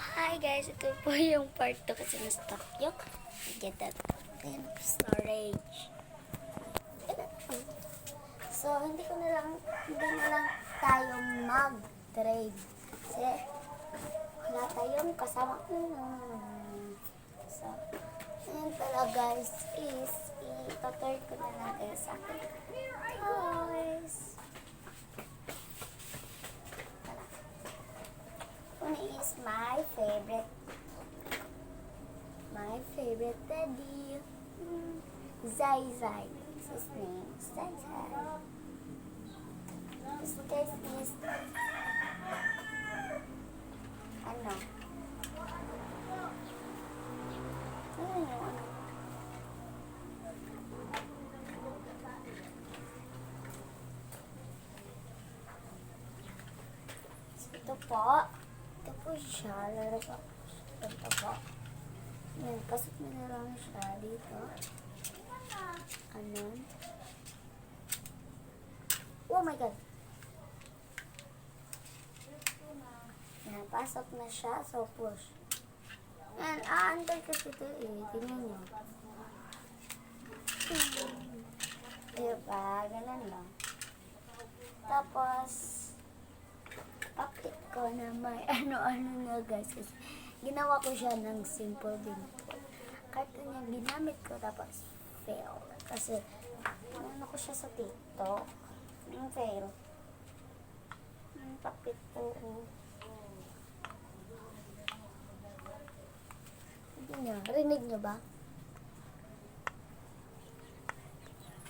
Hi guys, ito po yung part 2 kasi na-stuck yung get that in storage. So, hindi na lang tayo mag-trade. Kasi, wala tayong kasama. So, yun pala guys is, ipapare ko na lang kayo sa akin. Toys! One is my favorite teddy. Zai Zai. It's his name. Zai Zai. This guys is ano? Ano yung ano? Ito po. Ito po siya. Lalagyan ko siya. Ito po. Yan. Pasok na lang siya dito. Anon. Oh my God. Yan. Pasok na siya. So, push. Yan. Aantay kasi ito eh. Tingnan nyo. Diba? Ganun lang. Tapos, pakit ko na may ano-ano na guys. Kasi ginawa ko siya ng simple dimple. Cartoon niya ginamit ko tapos fail. Kasi ano ko siya sa TikTok. Yung fail. Yung pakit ko. Hindi niya. Rinig niyo ba?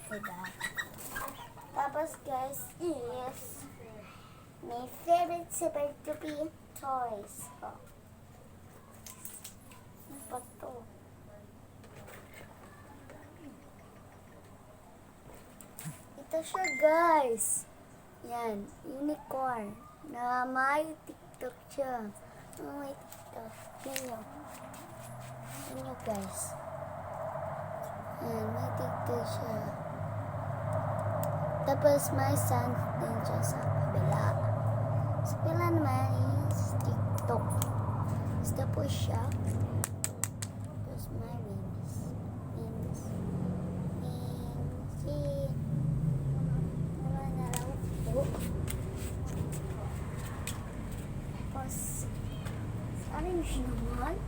Diba? Tapos guys is my favorite Super Duper toys. Oh. Ano pa to? Ito siya guys. Yan. Unicorn. Na may TikTok siya. Oh, may TikTok. Yan nyo guys. Yan. May TikTok siya. Tapos may sand din siya sa kabila. Sa kabila naman is TikTok. Basta po siya. Tapos may wings. Wala na lang po. Tapos orange naman.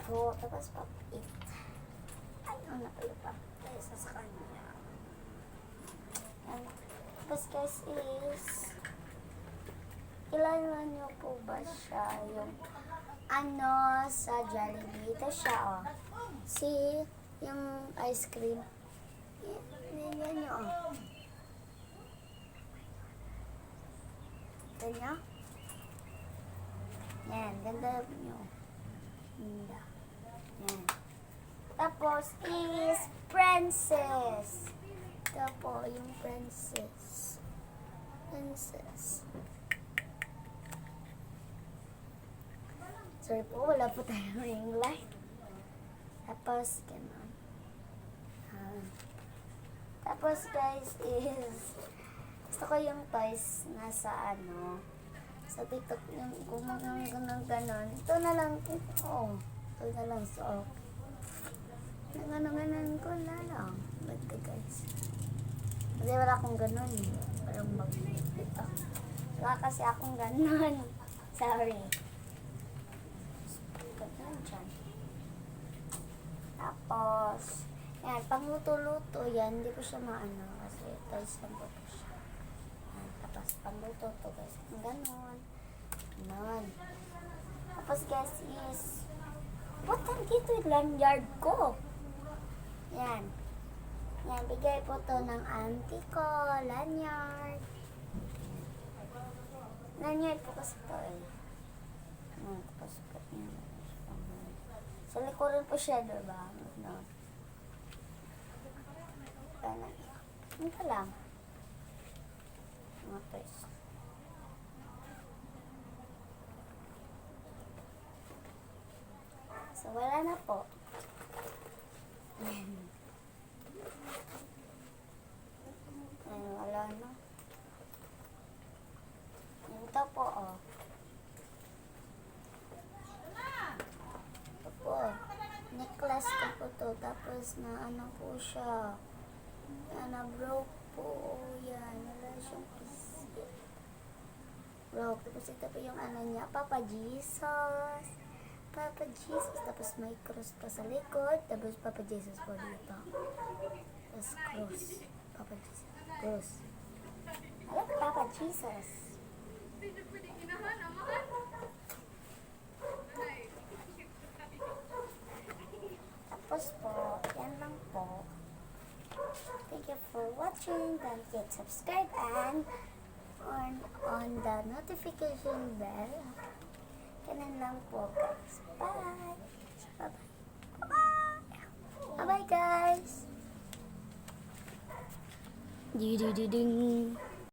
So, tapos pap-it. Ayaw na pala pap-it sa kanya. And, tapos guys is, kilala nyo po ba siya yung ano sa Jollibee? Ito siya oh. Si, yung ice cream. Yan nyo oh. Ito nyo? Yan, ganda nyo. Ganda. Yan. Tapos is princess. Ito po yung princess. Sorry po, wala po tayo ring light. Tapos, ganun. Tapos guys is, gusto ko yung toys na sa ano, sa TikTok yung gumagang ganon. Ito na lang. Oh. Ito na lang. So, nangano-ganon ko na lang. Ba't guys? Kasi wala akong ganon. Parang mag-ito. Wala kasi akong ganon. Sorry. Ganon dyan. Tapos, yan. Pangluto-luto yan. Hindi ko siya maano. Kasi toys lang po siya. Tapos, pangluto to guys. Ganon. Ganon. Tapos guys is, ba't dito yung lanyard ko? Yan. Yan. Bigay po to ng auntie ko. Lanyard. Lanyard po kasi to eh. Tapos, sa likuran po siya, diba? No. Ano pa lang? Mga toys. wala na po. Ayan, wala na. Ito po, oh. Ito po. Necklace ko po to. Tapos na ano po siya. Yan, na-broke po. Yan, wala siyang piece. Broke. Tapos ito po yung ano niya. Papa Jesus. Papa Jesus. Tapos may cross pa sa likod. Tapos Papa Jesus po dito. Tapos cross. Papa Jesus. Cross. Alam, Papa Jesus. Tapos po, yan lang po. Thank you for watching. Don't forget to subscribe and on the notification bell. Ganun lang po, guys. Bye! Bye-bye. Bye-bye, guys! Ding.